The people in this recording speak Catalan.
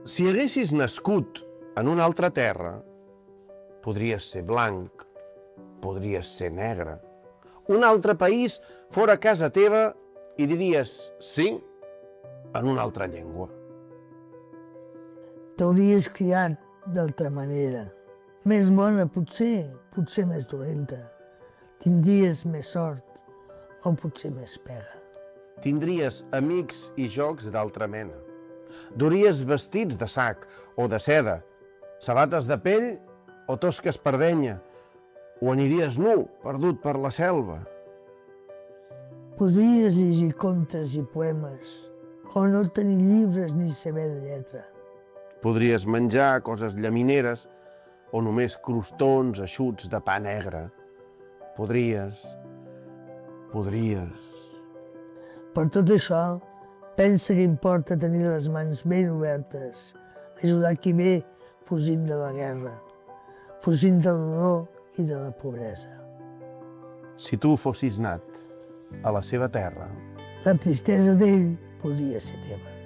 Si haguessis nascut en una altra terra, podries ser blanc, podries ser negre. Un altre país fora casa teva i diries sí en una altra llengua. T'hauries criat d'altra manera. Més bona, potser més dolenta. Tindries més sort o potser més pega. Tindries amics i jocs d'altra mena. Duries vestits de sac o de seda, sabates de pell o tosques per denya, o aniries nu, perdut per la selva. Podries llegir contes i poemes o no tenir llibres ni saber de lletra. Podries menjar coses llamineres o només crostons eixuts de pa negre. Podries... Per tot això, pensa que importa tenir les mans ben obertes, ajudar qui ve fugint de la guerra, fugint del dolor i de la pobresa. Si tu fossis nat a la seva terra, La tristesa d'ell podria ser teva.